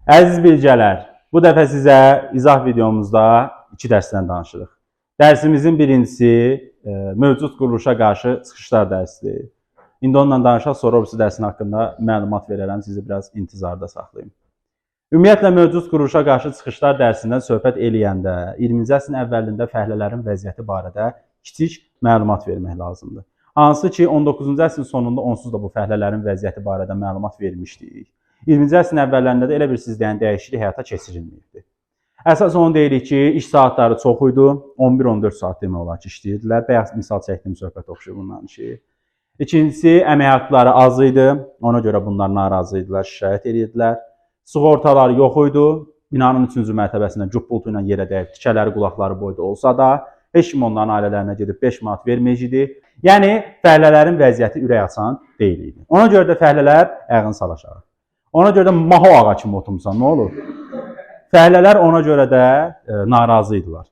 Əziz bilgələr, bu dəfə sizə izah videomuzda 2 dərsdən danışırıq. Dərsimizin birincisi mövcud quruluşa qarşı çıxışlar dərsidir. İndi onunla danışaq, sonra bu dərsin haqqında məlumat verərəm, sizi biraz intizarda saxlayayım. Ümumiyyətlə, mövcud quruluşa qarşı çıxışlar dərsindən söhbət eləyəndə 20-ci əsrin əvvəlində fəhlələrin vəziyyəti barədə kiçik məlumat vermək lazımdır. Hansı ki, 19-cu əsrin sonunda onsuz da bu fəhlələrin vəziyyəti barədə məlumat vermişdik. 20-ci əsrin əvvəllərində də elə bir sizləyən dəyişiklik həyata keçirilməyibdir. Əsas onu deyirik ki, iş saatları çox idi, 11-14 saat demək olar ki, işləyirdilər. Bəyaz misal çəkdiyim söhbət oxşuyur bunların ki. İkincisi, əmək haqqları az idi, ona görə bunlar narazı idilər, şikayət edirdilər. Sığortalar yox idi, binanın 3-cü mərtəbəsində cübbultu ilə yerə dəyib, tikələri qulaqları boyda olsa da, heç kim onların ailələrinə gedib 5 manat verməyəcəkdi. Yəni, fəhlələrin vəziyyəti ürək açan deyil idi. Ona görə də fəhlələr ayağını salaşarıq. Ona görə də maho ağa kimi oturmuşsan, nə olur? Fəhlələr ona görə də narazı idilər.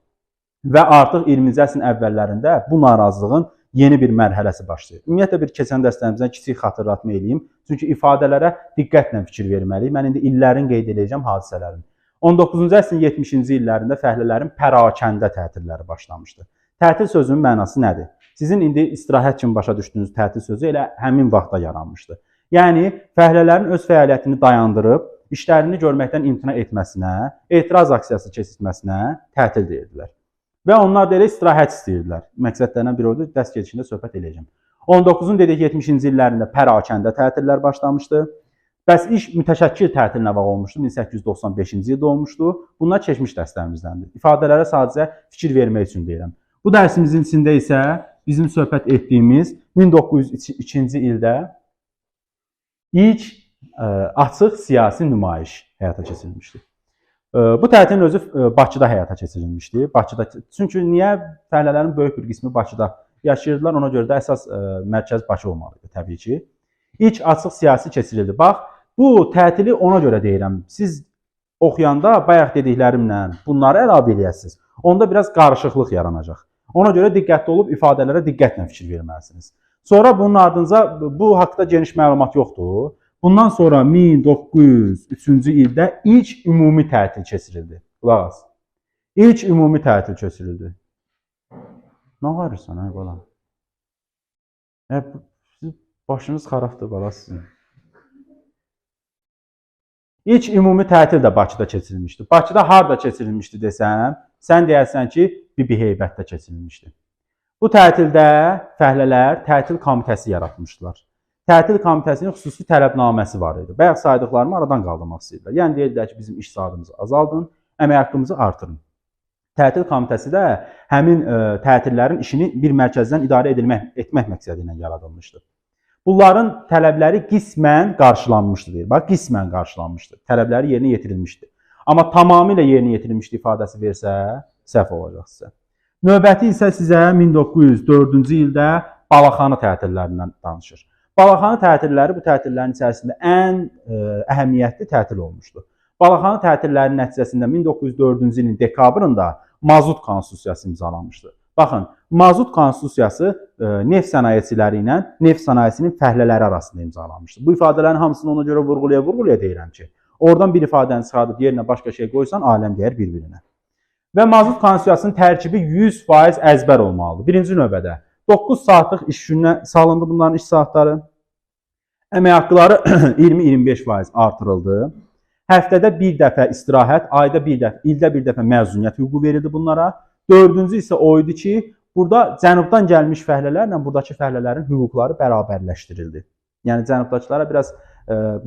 Və artıq 20-ci əsrin əvvəllərində bu narazılığın yeni bir mərhələsi başlayır. Ümumiyyətlə, bir keçən dərslərimizdən kiçik xatırlatma eləyim. Çünki ifadələrə diqqətlə fikir verməliyik. Mən indi illərin qeyd edəcəm hadisələrin. 19-cu əsrin 70-ci illərində fəhlələrin pərakəndə tətilləri başlamışdı. Tətil sözünün mənası nədir? Sizin indi istirahət kimi başa düşdüyünüz tətil sözü elə həmin vaxtda yaranmışdı. Yəni, fəhlələrin öz fəaliyyətini dayandırıb, işlərini görməkdən imtina etməsinə, etiraz aksiyası keçirməsinə tətil deyirdilər. Və onlar da elə istirahət istəyirdilər. Məqsədlərindən biri oldu, dərs gedişində söhbət edəcəm. 19-un dedik 70-ci illərində pərakəndə tətillər başlamışdı. Bəs iş mütəşəkkil tətil nə vaxt olmuşdu? 1895-ci ildə olmuşdu. Bunlar keçmiş dərslərimizdəndir. İfadələrə sadəcə fikir vermək üçün deyirəm. Bu dərsimizin içində isə bizim söhbət etdiyimiz 1902-ci ildə ilk açıq siyasi nümayiş həyata keçirilmişdi. Bu tətilin özü Bakıda həyata keçirilmişdi. Çünki niyə? Fəhlələrin böyük bir qismi Bakıda yaşayırdılar, ona görə də əsas mərkəz Bakı olmalıdır təbii ki. İlk açıq siyasi keçirildi. Bax, bu tətili ona görə deyirəm. Siz oxuyanda bayaq dediklərimlə bunları əlavə eləyəsiniz. Onda biraz qarışıqlıq yaranacaq. Ona görə diqqətli olub ifadələrə diqqətlə fikir verməlisiniz. Sonra bunun ardınca bu haqqda geniş məlumat yoxdur. Bundan sonra 1903-cü ildə ilk ümumi tətil keçirildi. Qulaq as. İlk ümumi tətil keçirildi. Nə varırsan, ay bala? Başınız xarabdır, bala sizin. İlk ümumi tətil də Bakıda keçirilmişdi. Bakıda harada keçirilmişdi desəm, sən deyərsən ki, Bibi Heybətdə keçirilmişdi. Bu tətildə fəhlələr tətil komitəsi yaratmışdılar. Tətil komitəsinin xüsusi tələbnaməsi var idi. Bayaq saydıqlarımı aradan qaldırmaq istəyirlər. Yəni deyirlər ki, bizim iş saatımızı azaldın, əmək haqqımızı artırın. Tətil komitəsi də həmin tətillərin işini bir mərkəzdən idarə etmək məqsədi ilə yaradılmışdı. Bunların tələbləri qismən qarşılanmışdı deyir. Bax, qismən qarşılanmışdı. Tələbləri yerinə yetirilmişdi. Amma tamamilə yerinə yetirilmişdi ifadəsi versə, səhv olacaq sizə. Növbəti isə sizə 1904-cü ildə Balaxanı tətillərindən danışır. Balaxanı tətilləri bu tətillərin içərisində ən əhəmiyyətli tətil olmuşdu. Balaxanı tətillərinin nəticəsində 1904-cü ilin dekabrında Mazut Konstitusiyası imzalanmışdı. Baxın, Mazut Konstitusiyası neft sənayeciləri ilə neft sənayesinin fəhlələri arasında imzalanmışdı. Bu ifadələrin hamısını ona görə vurğulaya deyirəm ki, oradan bir ifadəni çıxardıb yerinə başqa şey qoysan, aləm deyər bir-birinə. Və Mazut Konstitusiyasının tərkibi 100% əzbər olmalıdır. Birinci növbədə 9 saatlıq iş gününə salındı bunların iş saatları. Əmək haqqları 20-25% artırıldı. Həftədə bir dəfə istirahət, ayda bir dəfə, ildə bir dəfə məzuniyyət hüququ verildi bunlara. Dördüncü isə o idi ki, burada cənubdan gəlmiş fəhlələrlə buradakı fəhlələrin hüquqları bərabərləşdirildi. Yəni cənubdakılara biraz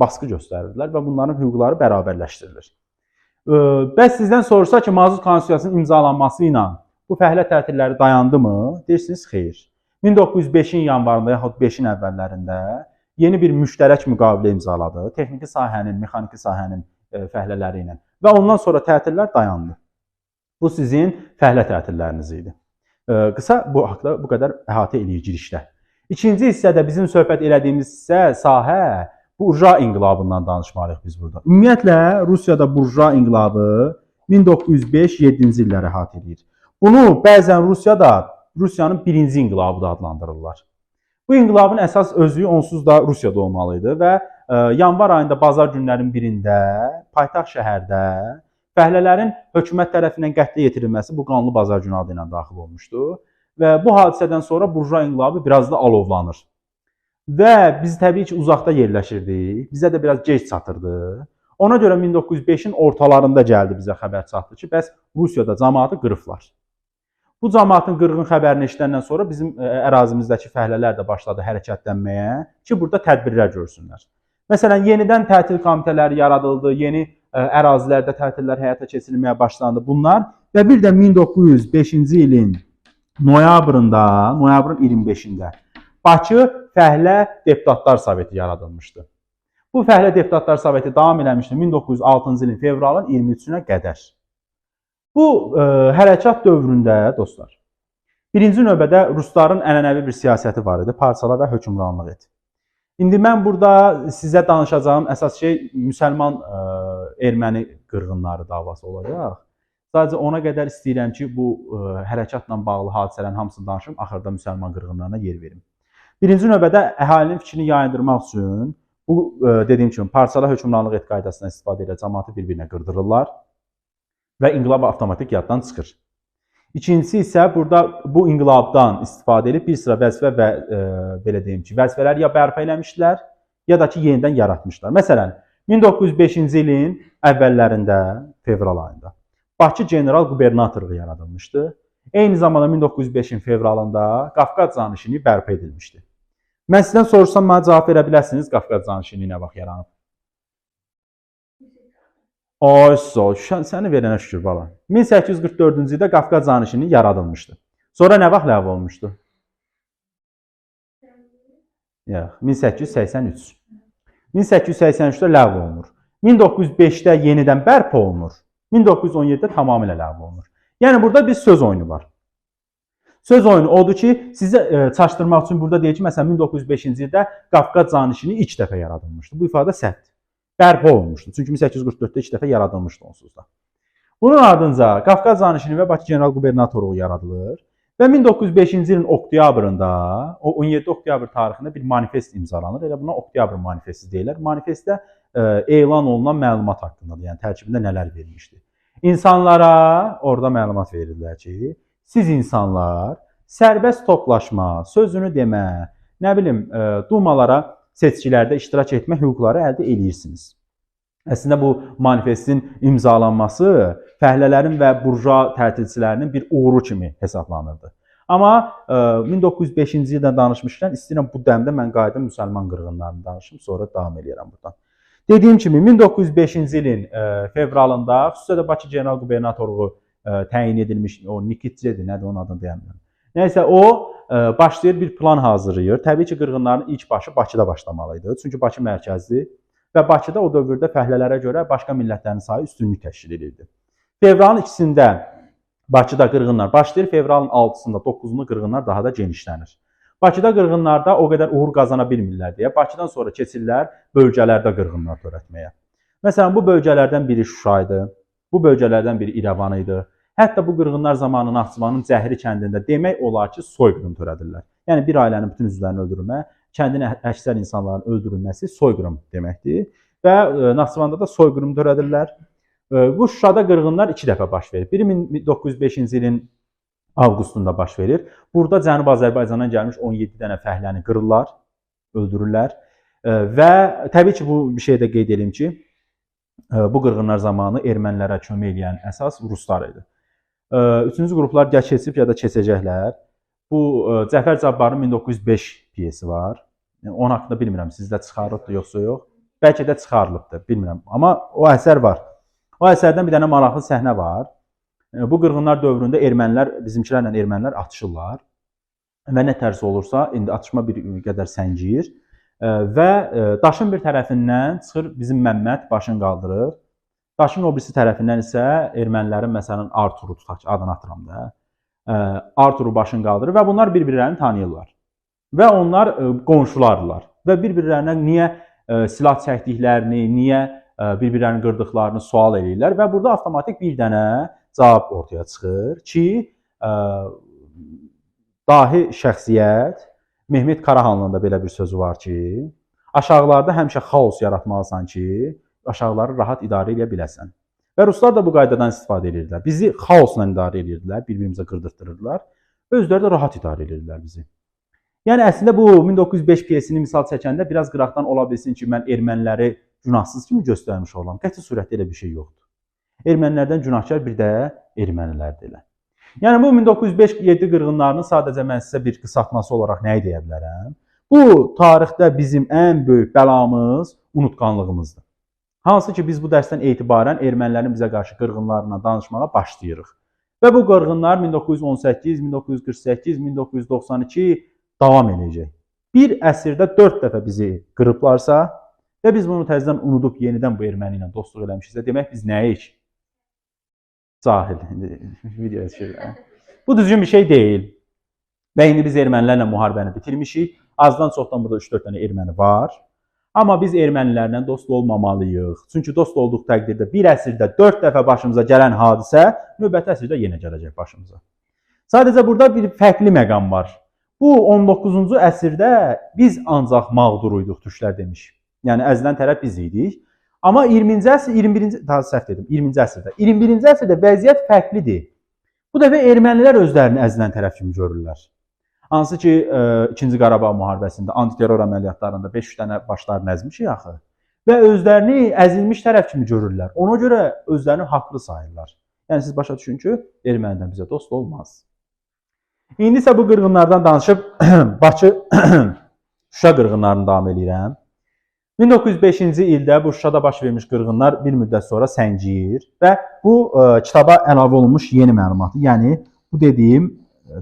baskı göstərirdilər və bunların hüquqları bərabərləşdirilir. Bəs sizdən soruşsa ki, Mazut Konstitusiyasının imzalanması ilə bu fəhlə tətilləri dayandı mı? Deyirsiniz, xeyr. 1905-in yanvarında yaxud 5-in əvvəllərində yeni bir müştərək müqavilə imzaladı. Texniki sahənin, mexaniki sahənin fəhlələri ilə. Və ondan sonra tətillər dayandı. Bu sizin fəhlə tətilləriniz idi. Qısa bu haqda bu qədər əhatə eləyir girişdə. İkinci hissədə bizim söhbət elədiyimiz sahə burja inqilabından danışmalıyıq biz burada. Ümumiyyətlə, Rusiyada burja inqilabı 1905-7-ci illəri əhatə edir. Bunu bəzən Rusiyanın birinci inqilabı da adlandırırlar. Bu inqilabın əsas özü onsuz da Rusiyada olmalıydı və yanvar ayında bazar günlərin birində paytaxt şəhərdə fəhlələrin hökumət tərəfindən qətlə yetirilməsi bu qanlı bazar günü adı ilə daxil olmuşdu və bu hadisədən sonra burjua inqilabı biraz da alovlanır. Və biz təbii ki, uzaqda yerləşirdik, bizə də biraz gec çatırdı. Ona görə 1905-in ortalarında gəldi bizə xəbər çatdı ki, bəs Rusiyada cəmaatı qırıblar. Bu cəmaatın qırğın xəbərini eşidəndən sonra bizim ərazimizdəki fəhlələr də başladı hərəkətlənməyə ki, burada tədbirlər görsünlər. Məsələn, yenidən tətil komitələri yaradıldı, yeni ərazilərdə tətillər həyata keçirilməyə başlandı bunlar və bir də 1905-ci ilin noyabrın 25-də Bakı Fəhlə Deputatlar Soveti yaradılmışdı. Bu Fəhlə Deputatlar Soveti davam eləmişdi 1906-cı ilin fevralın 23-nə qədər. Bu hərəkat dövründə dostlar, birinci növbədə Rusların ənənəvi bir siyasəti var idi, parçala və hökmranlıq et. İndi mən burada sizə danışacağım əsas şey müsəlman erməni qırğınları davası olacaq. Sadəcə ona qədər istəyirəm ki, bu hərəkatla bağlı hadisələrin hamısını danışım, axırda müsəlman qırğınlarına yer verim. Birinci növbədə əhalinin fikrini yayındırmaq üçün bu dediyim kimi parçala hökmranlıq et qaydasından istifadə ilə cəmaatı bir-birinə qırdırırlar və inqilab avtomatik yaddan çıxır. İkincisi isə burada bu inqilabdan istifadə edib bir sıra vəzifə və belə deyim ki, vəzifələr ya bərpa eləmişdilər, ya da ki, yenidən yaratmışlar. Məsələn, 1905-ci ilin əvvəllərində, fevral ayında Bakı general qubernatorluğu yaradılmışdı. Eyni zamanda 1905-in fevralında Qafqaz canişini bərpa edilmişdi. Mən sizdən sorursam, mənə cavab verə bilərsiniz, Qafqaz canişini nə vaxt yaranıb? Ay, səni verənə şükür, bala. 1844-cü ildə Qafqaz canişini yaradılmışdı. Sonra nə vaxt ləğv olmuşdu? Yox, 1883. 1883-də ləğv olunur. 1905-də yenidən bərpa olunur. 1917-də tamamilə ləğv olunur. Yəni, burada bir söz oyunu var. Söz oyunu odur ki, sizə çaşdırmaq üçün burada deyək ki, məsələn, 1905-ci ildə Qafqaz canişini ilk dəfə yaradılmışdı. Bu ifadə səhvdir. Bərpa olunmuşdu. Çünki 1844-də ilk dəfə yaradılmışdı onsuz da. Bunun ardınca Qafqaz canişini və Bakı general qubernatorluğu yaradılır və 1905-ci ilin oktyabrında, o 17 oktyabr tarixində bir manifest imzalanır. Elə buna oktyabr manifesti deyirlər. Manifestdə elan olunan məlumat haqqındadır. Yəni, tərkibində nələr verilmişdi. İnsanlara orada məlumat verirlər ki, siz insanlar sərbəst toplaşma, sözünü demə, nə bilim, dumalara seçkilərdə iştirak etmə hüquqları əldə edirsiniz. Əslində, bu manifestin imzalanması fəhlələrin və burjua tətilçilərinin bir uğuru kimi hesablanırdı. Amma 1905-ci ildən danışmışkən, istəyirəm bu dəmdə mən qayıdım müsəlman qırğınlarını danışım, sonra davam edirəm buradan. Dediyim kimi, 1905-ci ilin fevralında, xüsusilə də Bakı general qubernatorluğu təyin edilmiş, o Nikitçedir, nədir onun adını deyəmirəm. Nəysə, o başlayır bir plan hazırlayır. Təbii ki, qırğınların ilk başı Bakıda başlamalıydı. Çünki Bakı mərkəzli və Bakıda o dövrdə fəhlələrə görə başqa millətlərin sayı üstünlük təşkil edirdi. Fevralın 2-sində Bakıda qırğınlar başlayır, fevralın 6-sında, 9-unda qırğınlar daha da genişlənir. Bakıda qırğınlarda o qədər uğur qazana bilmirlər deyə Bakıdan sonra keçirlər bölgələrdə qırğınlar törətməyə. Məsələn, bu bölgələrdən biri Şuşa idi, bu bölgələrdən biri İrəvan idi. Hətta bu qırğınlar zamanı Naxçıvanın Cəhri kəndində demək olar ki, soyqırım törədirlər. Yəni, bir ailənin bütün üzvlərinin öldürülmə, kəndin əksər insanların öldürülməsi soyqırım deməkdir. Və Naxçıvanda da soyqırım törədirlər. Bu Şuşada qırğınlar 2 dəfə baş verir. Biri 1905-ci ilin avqustunda baş verir. Burada Cənubi Azərbaycandan gəlmiş 17 dənə fəhləni qırırlar, öldürürlər. Və təbii ki, bu bir şey də qeyd edeyim ki, bu qırğınlar zamanı ermənilərə kömək edən əsas ruslar idi. Üçüncü qruplar ya keçib, ya da keçəcəklər. Bu, Cəfər Cabbarın 1905 piyesi var. Onun haqqında bilmirəm, sizdə çıxarılıbdır, yoxsa yox. Bəlkə də çıxarılıbdır, bilmirəm. Amma o əsər var. O əsərdən bir dənə maraqlı səhnə var. Bu qırğınlar dövründə ermənilər, bizimkilərlə ermənilər atışırlar. Və nə tərsi olursa, indi atışma bir qədər səngiyir. Və daşın bir tərəfindən çıxır bizim Məmməd, başını qaldırır. Daşın o birisi tərəfindən isə ermənilərin, məsələn, Arturu tutaq ki, adını atıram da, Arturu başını qaldırır və bunlar bir-birlərini tanıyırlar. Və onlar qonşulardılar. Və bir-birlərinə niyə silah çəkdiklərini, niyə bir-birlərini qırdıqlarını sual edirlər və burada avtomatik bir dənə cavab ortaya çıxır ki, dahi şəxsiyyət, Mehmet Karahanlının da belə bir sözü var ki, Aşağılarda həmişə xaos yaratmalısan ki, aşağıları rahat idarə edə biləsən. Və ruslar da bu qaydadan istifadə edirdilər. Bizi xaosla idarə edirdilər, bir-birimizə qırdırtdırırdılar. Özləri də rahat idarə edirdilər bizi. Yəni əslində bu 1905 pyesini misal çəkəndə biraz qıraqdan ola bilsin ki, mən erməniləri günahsız kimi göstərmiş olam. Qəti surətdə elə bir şey yoxdur. Ermənilərdən günahkar bir də ermənilərdir elə. Yəni bu 1905-7 qırğınlarının sadəcə mən sizə bir qısaltması olaraq nəyi deyə bilərəm? Bu tarixdə bizim ən böyük bəlamız unutqanlığımızdır. Hansı ki biz bu dərsdən etibarən ermənilərin bizə qarşı qırğınlarına danışmağa başlayırıq. Və bu qırğınlar 1918, 1948, 1992 davam edəcək. Bir əsrdə 4 dəfə bizi qırıblarsa və biz bunu təzədən unudub yenidən bu erməni ilə dostluq eləmişiksə, demək biz nəyik? Cahil. Video şeylər. Bu düzgün bir şey deyil. Və indi biz ermənilərlə müharibəni bitirmişik. Azdan çoxdan burada 3-4 dənə erməni var. Amma biz ermənilərlə dost olmamalıyıq. Çünki dost olduq təqdirdə bir əsrdə 4 dəfə başımıza gələn hadisə növbəti əsrdə yenə gələcək başımıza. Sadəcə burada bir fərqli məqam var. Bu 19-cu əsrdə biz ancaq mağduruyduq, türklər demiş. Yəni əzilən tərəf biz idik. Amma 20-ci əsr, 21-ci, daha səhv dedim, 20-ci əsrdə. 21-ci əsrdə vəziyyət fərqlidir. Bu dəfə ermənilər özlərini əzilən tərəf kimi görürlər. Hansı ki, 2-ci Qarabağ müharibəsində, antiterror əməliyyatlarında 5 dənə başlarını əzmişik axı. Və özlərini əzilmiş tərəf kimi görürlər. Ona görə özlərini haqlı sayırlar. Yəni siz başa düşün ki, ermənidən bizə dost olmaz. İndi isə bu qırğınlardan danışıb Bakı Şuşa qırğınlarını davam edirəm. 1905-ci ildə bu Şuşada baş vermiş qırğınlar bir müddət sonra səngiyir və bu kitaba əlavə olunmuş yeni məlumatı, yəni bu dediyim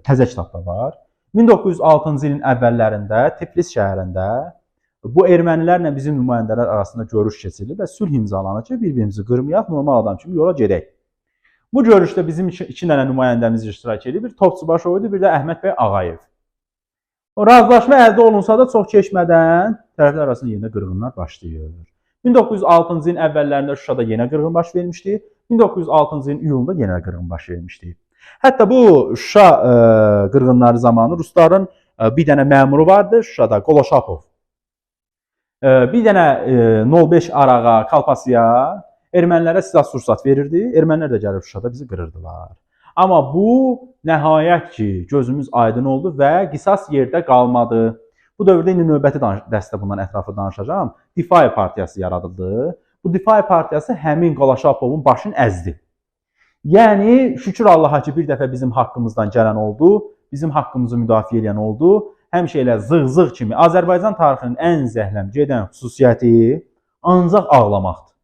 təzə kitabda var. 1906-cı ilin əvvəllərində Tiflis şəhərində bu ermənilərlə bizim nümayəndələr arasında görüş keçirilir və sülh imzalanır ki, bir-birimizi qırmayaq, normal adam kimi yola gedək. Bu görüşdə bizim 2 dənə nümayəndəmiz iştirak edir. Bir Topçubaşov idi, bir də Əhməd bəy Ağayev. O razılaşma əldə olunsa da çox keçmədən tərəflər arasında yenə qırğınlar başlayır. 1906-cı ilin əvvəllərində Şuşada yenə qırğın baş vermişdi. 1906-cı ilin iyulunda yenə qırğın baş vermişdi. Hətta bu Şuşa qırğınları zamanı rusların bir dənə məmuru vardı Şuşada, Qoloşapov. Bir dənə 05 Arağa, Kalpasiya ermənilərə silah-sursat verirdi. Ermənilər də gəlib Şuşada bizi qırırdılar. Amma bu nəhayət ki, gözümüz aydın oldu və qisas yerdə qalmadı. Bu dövrdə indi növbəti dərsdə bundan ətraflı danışacağım. Difai partiyası yaradıldı. Bu Difai partiyası həmin Qoloşapovun başını əzdi. Yəni, şükür Allaha ki, bir dəfə bizim haqqımızdan gələn oldu, bizim haqqımızı müdafiə edən oldu. Həmişə elə zığ-zığ kimi Azərbaycan tarixinin ən zəhləm gedən xüsusiyyəti ancaq ağlamaqdır.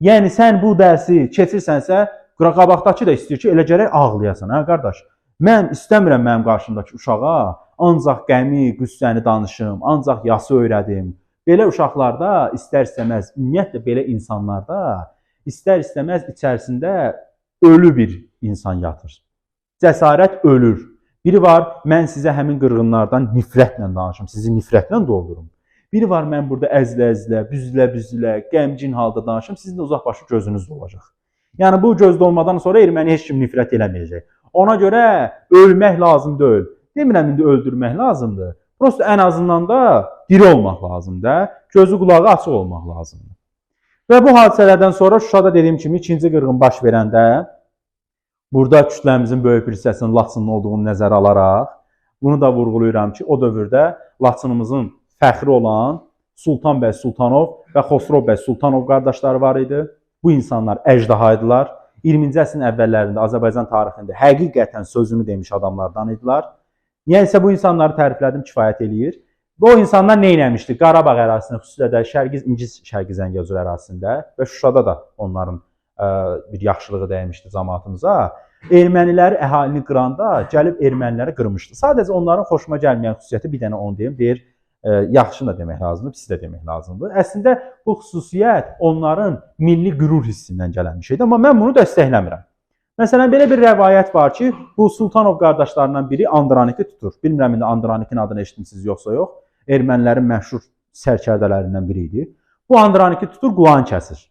Yəni, sən bu dərsi keçirsənsə, qabaqdakı da istəyir ki, elə gərək ağlayasan, hə qardaş? Mən istəmirəm mənim qarşımdakı uşağa ancaq qəmi, qüssəni danışım, ancaq yası öyrədim. Belə uşaqlarda istər-istəməz, ümumiyyətlə belə insanlarda istər-istəməz içərisində ölü bir insan yatır. Cəsarət ölür. Biri var, mən sizə həmin qırğınlardan nifrətlə danışım, sizi nifrətlə doldurum. Biri var, mən burada əzlə-əzlə, büzülə-büzülə, qəmgin halda danışım, sizin də uzaq başı gözünüzdə olacaq. Yəni bu gözdə olmadan sonra erməni heç kim nifrət eləməyəcək. Ona görə ölmək lazım deyil. Demirəm indi öldürmək lazımdır. Prosta ən azından da diri olmaq lazımdır. Gözü qulağı açıq olmaq lazımdır. Və bu hadisələrdən sonra Şuşada dediyim kimi 2-ci qırğın baş verəndə burada kütləmizin böyük bir hissəsinin Laçının olduğunu nəzərə alaraq bunu da vurğulayıram ki, o dövrdə Laçınımızın fəxri olan Sultan bəy Sultanov və Xosrov bəy Sultanov qardaşları var idi. Bu insanlar əjdahaydılar. 20-ci əsrin əvvəllərində Azərbaycan tarixində həqiqətən sözünü demiş adamlardan idilər. Yəni isə bu insanları təriflədim, kifayət eləyir. Bu insanlar nə etmişdi? Qarabağ ərazisində, xüsusilə də Şərqi Zəngəzur ərazisində və Şuşada da onların bir yaxşılığı dəymişdi cəmaatımıza. Erməniləri əhalini qıranda gəlib erməniləri qırmışdı. Sadəcə onların xoşuma gəlməyən xüsusiyyəti bir dənə onu deyim, yaxşını da demək lazımdır, pis də demək lazımdır. Əslində bu xüsusiyyət onların milli qürur hissindən gələn bir şeydir, amma mən bunu dəstəkləmirəm. Məsələn, belə bir rəvayət var ki, bu Sultanov qardaşlarından biri Andraniki tutur. Bilmirəm indi Andranikin adını eşitmisiniz yoxsa yox. Ermənilərin məşhur sərkərdələrindən biri idi. Bu Andraniki tutur, qulağını kəsir.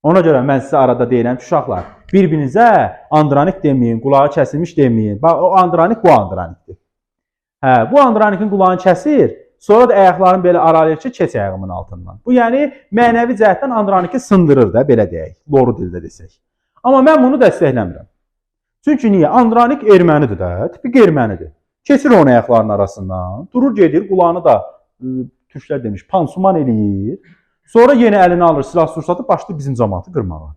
Ona görə mən sizə arada deyirəm ki, uşaqlar, bir-birinizə Andranik deməyin, qulağı kəsilmiş deməyin. Bax, o Andranik bu Andranikdir. Bu Andranikin qulağını kəsir Sonra da ayaqlarını belə aralayır ki, keç ayağımın altından. Bu yəni mənəvi cəhətdən Androniki sındırır da, belə deyək, loru dildə desək. Amma mən bunu dəstəkləmirəm. Çünki niyə? Andronik ermənidir də, tipik ermənidir. Keçir onun ayaqlarının arasından, durur gedir, qulağını da türklər demiş, pansuman eləyir. Sonra yenə əlini alır, silah sursatıb başlayır bizim cəmaatı qırmağa.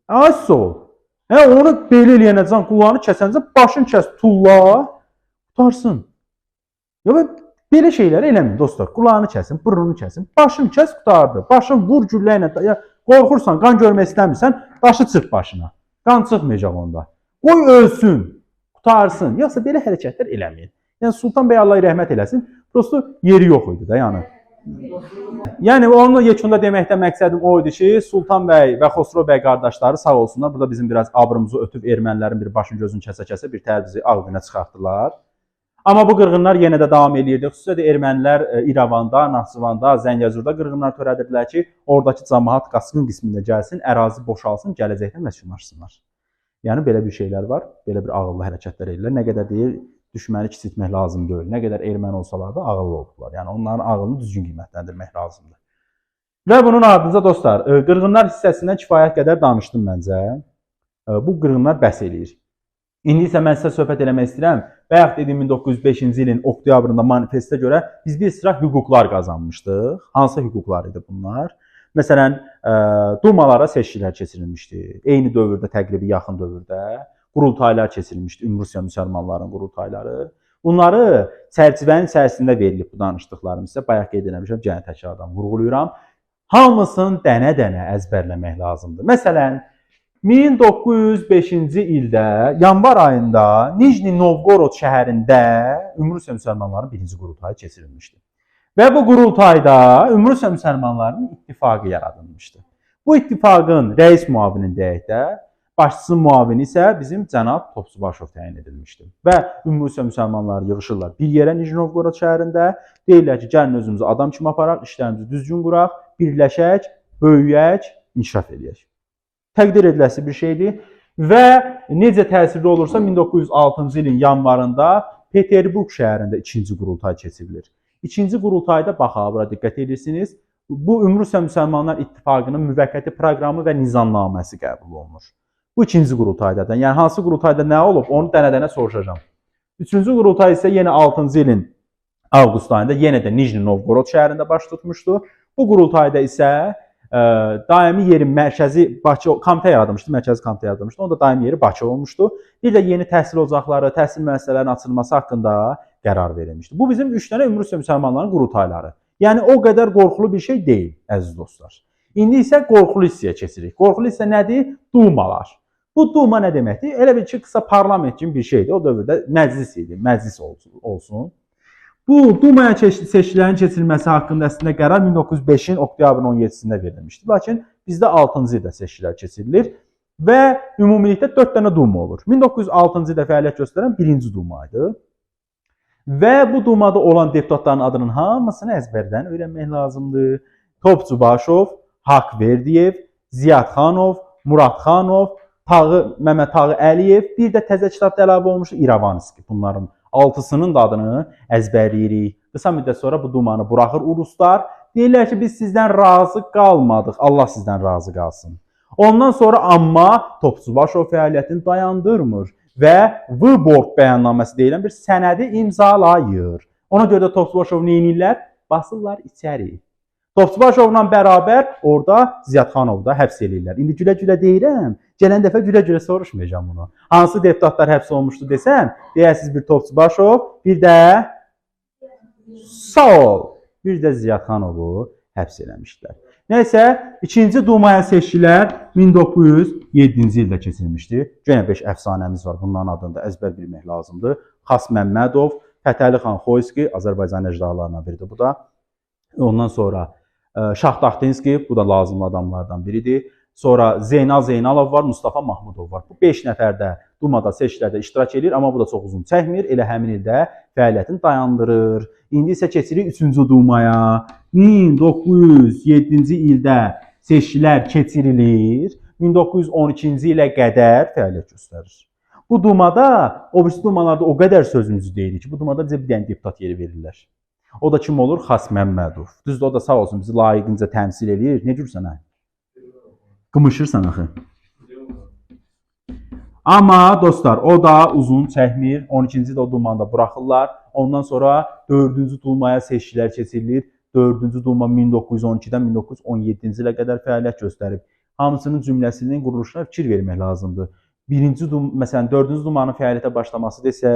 Az ol. Onu belə eləyənəcən, qulağını kəsəncə başını kəs, tulla, tutarsın. Belə şeylər eləməyin dostlar. Qulağını kəsin, burnunu kəsin, başını kəs, qutardı. Başını vur güllə ilə, qorxursan, qan görmək istəmirsən, daşı çırp başına. Qan çıxmayacaq onda. Qoy ölsün, qutarsın. Yoxsa belə hərəkətlər eləməyin. Yəni Sultan bəy Allah rəhmət eləsin, prosto yeri yox idi də yəni. Yəni onun yekunda deməkdə məqsədim o idi ki, Sultan bəy və Xosrov bəy qardaşları sağ olsunlar. Burada bizim biraz abrımızı ötüb ermənilərin bir başını gözünü kəsə-kəsə bir tər bizi ağ günə çıxartdılar. Amma bu qırğınlar yenə də davam edirdi. Xüsusilə də ermənilər İrəvanda, Naxçıvanda, Zəngəzurda qırğınlar törədirdilər ki, oradakı cəmaət qaçqın qismində gəlsin, ərazi boşalsın, gələcəkdə məskunlaşsınlar. Yəni belə bir şeylər var, belə bir ağıllı hərəkətlər edirlər. Nə qədər deyir, düşməni kiçiltmək lazım deyil. Nə qədər erməni olsalar da ağıllı oldular. Yəni onların ağlını düzgün qiymətləndirmək lazımdır. Və bunun ardınca dostlar, qırğınlar hissəsindən kifayət qədər danışdım məncə. Bu qırğınlar bəs eləyir. İndi isə mən sizə söhbət eləmək istəyirəm. Bayaq dediyim 1905-ci ilin oktyabrında manifestə görə biz bir sıra hüquqlar qazanmışdıq. Hansı hüquqlar idi bunlar? Məsələn, dumalara seçkilər keçirilmişdi. Eyni dövrdə, təqribi yaxın dövrdə qurultaylar keçirilmişdi. Ümrusiya müsəlmanların qurultayları. Bunları çərçivənin içərisində verilib bu danışdıqlarım sizə. Bayaq qeyd etmişəm, yenə təkrardan vurğulayıram. Hamısını dənə-dənə əzbərləmək lazımdır. Məsələn, 1905-ci ildə yanvar ayında Nijni Novgorod şəhərində Ümrusiya müsəlmanların birinci qurultayı keçirilmişdi. Və bu qurultayda Ümrusiya müsəlmanlarının ittifaqı yaradılmışdı. Bu ittifaqın rəis müavini deyək də, başçısı müavini isə bizim cənab Topçubaşov təyin edilmişdi. Və Ümrusiya müsəlmanları yığışırlar bir yerə Nijni Novgorod şəhərində. Deyirlər ki, gəlin özümüzü adam kimi aparaq, işlərimizi düzgün quraq, birləşək, böyüyək, inkişaf edək. Təqdir ediləsi bir şeydir və necə təsirli olursa 1906-cı ilin yanvarında Peterburq şəhərində ikinci qurultay keçirilir. İkinci qurultayda baxaq, bura diqqət edirsiniz. Bu Ümrusiya müsəlmanlar ittifaqının müvəqqəti proqramı və nizamnaməsi qəbul olunur. Bu ikinci qurultaydadır. Yəni hansı qurultayda nə olub, onu dənə-dənə soruşacağam. Üçüncü qurultay isə yenə 6-cı ilin avqust ayında yenə də Nijni Novgorod şəhərində baş tutmuşdu. Bu qurultayda isə daimi yerin mərkəzi Bakı komitə yaradılmışdı, mərkəzi komitə yaradılmışdı. Onda daimi yeri Bakı olmuşdu. Bir də yeni təhsil ocaqları, təhsil müəssisələrinin açılması haqqında qərar verilmişdi. Bu bizim 3 dənə Ümrusiya müsəlmanlarının qurultayları. Yəni o qədər qorxulu bir şey deyil, əziz dostlar. İndi isə qorxulu hissəyə keçirik. Qorxulu hissə nədir? Dumalar. Bu duma nə deməkdir? Elə bir ki, qısa parlament kimi bir şeydir. O dövrdə məclis idi, məclis olsun. Bu Dumaya seçkilərin keçirilməsi haqqında əslində qərar 1905-in oktyabrın 17-sində verilmişdi. Lakin bizdə 6-cı ildə seçkilər keçirilir və ümumilikdə 4 dənə Duma olur. 1906-cı ildə fəaliyyət göstərən birinci Duma idi. Və bu Dumada olan deputatların adının hamısını əzbərdən öyrənmək lazımdır. Topçubaşov, Haqverdiyev, Ziyadxanov, Muradxanov, Məmməd Tağı Əliyev, bir də təzə kitabda əlavə olmuşdu İravanski. Bunların 6-sının da adını əzbərləyirik. Qısa müddət sonra bu dumanı buraxır uruslar. Deyirlər ki, biz sizdən razı qalmadıq. Allah sizdən razı qalsın. Ondan sonra amma Topçubaşov fəaliyyətini dayandırmır və Vyborg bəyannaməsi deyilən bir sənədi imzalayır. Ona görə də Topçubaşov nə edirlər? Basırlar içəri. Topçubaşovla bərabər orada Ziyadxanov da həbs edirlər. İndi gülə-gülə deyirəm. Gələn dəfə gülə-gülə soruşmayacağım bunu. Hansı deputatlar həbs olmuşdu desəm, deyəsiniz bir Topçubaşov, bir də sağ ol, bir də Ziyadxanovu həbs eləmişdilər. Nəysə, ikinci Dumaya seçkilər 1907-ci ildə keçirilmişdi. Yenə 5 əfsanəmiz var, bunların adını da əzbər bilmək lazımdır. Xas Məmmədov, Fətəli xan Xoyski, Azərbaycan əcdalarından biridir bu da. Ondan sonra Şahtaxtinski, bu da lazımlı adamlardan biridir. Sonra Zeynal Zeynalov var, Mustafa Mahmudov var. Bu 5 nəfər də Dumada seçkilərdə iştirak edir, amma bu da çox uzun çəkmir. Elə həmin ildə fəaliyyətini dayandırır. İndi isə keçirik 3-cü Dumaya. 1907-ci ildə seçkilər keçirilir. 1912-ci ilə qədər fəaliyyət göstərir. Bu dumada, o birisi dumalarda o qədər sözümüzü deyirik ki, bu dumada bizə bir dənə deputat yeri verirlər. O da kim olur? Xas Məmmədov. Düzdür, o da sağ olsun bizi layiqincə təmsil edir. Ne cürsən hə? Qımışırsan axı. Amma dostlar, o da uzun çəkmir. 12-ci də o dumanda buraxırlar. Ondan sonra 4-cü dumaya seçkilər keçirilir. 4-cü duma 1912-dən 1917-ci ilə qədər fəaliyyət göstərib. Hamısının cümləsinin quruluşuna fikir vermək lazımdır. Məsələn, 4-cü dumanın fəaliyyətə başlaması desə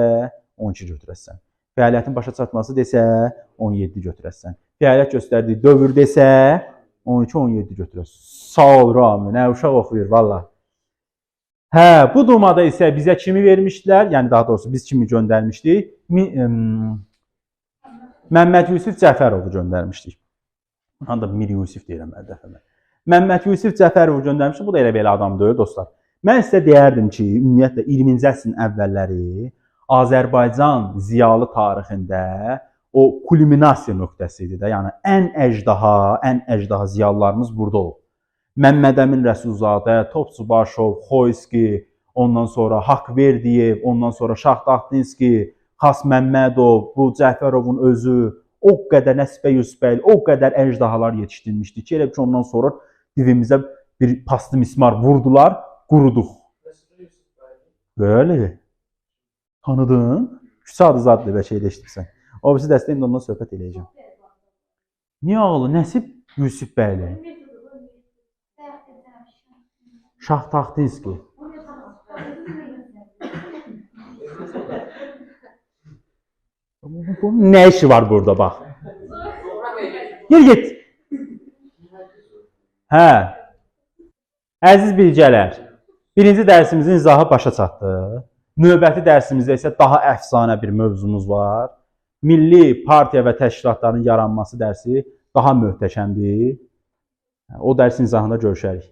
12 götürəsən. Fəaliyyətin başa çatması desə 17 götürəsən. Fəaliyyət göstərdiyi dövr desə 12-17 götürəsən. Sağ ol Rami, nə uşaq oxuyur valla. Hə, bu dumada isə bizə kimi vermişdilər? Yəni daha doğrusu biz kimi göndərmişdik? Məmməd Yusif Cəfərovu göndərmişdik. Buna da Mir Yusif deyirəm hər dəfə. Məmməd Yusif Cəfərovu göndərmişdik. Bu da elə belə adam deyil dostlar. Mən sizə deyərdim ki, ümumiyyətlə 20-ci əsrin əvvəlləri Azərbaycan ziyalı tarixində o kulminasiya nöqtəsi idi də. Yəni ən əcdaha ziyalılarımız burada olub. Məmməd Əmin Rəsulzadə, Topçubaşov, Xoyski, ondan sonra Haqverdiyev, ondan sonra Şahtaxtinski, Xas Məmmədov, bu Cəfərovun özü o qədər Nəsbə-Yusbəli, o qədər əcdahalar yetişdirmişdi ki, elə ki ondan sonra divimizə bir pastı mismar vurdular, quruduq. Böyle. Tanıdın? Küçə adı zadlı və şeydə işdirsən. O birisi dəstə indi ondan söhbət eləyəcəm. Niyə oğlu? Nəsib Yusuf bəyli? Şahtaxtinski. Nə işi var burada bax? Gel git. Hə. Əziz bilgələr, birinci dərsimizin izahı başa çatdı. Növbəti dərsimizdə isə daha əfsanə bir mövzumuz var. Milli partiya və təşkilatların yaranması dərsi daha möhtəşəmdir. O dərsin izahında görüşərik.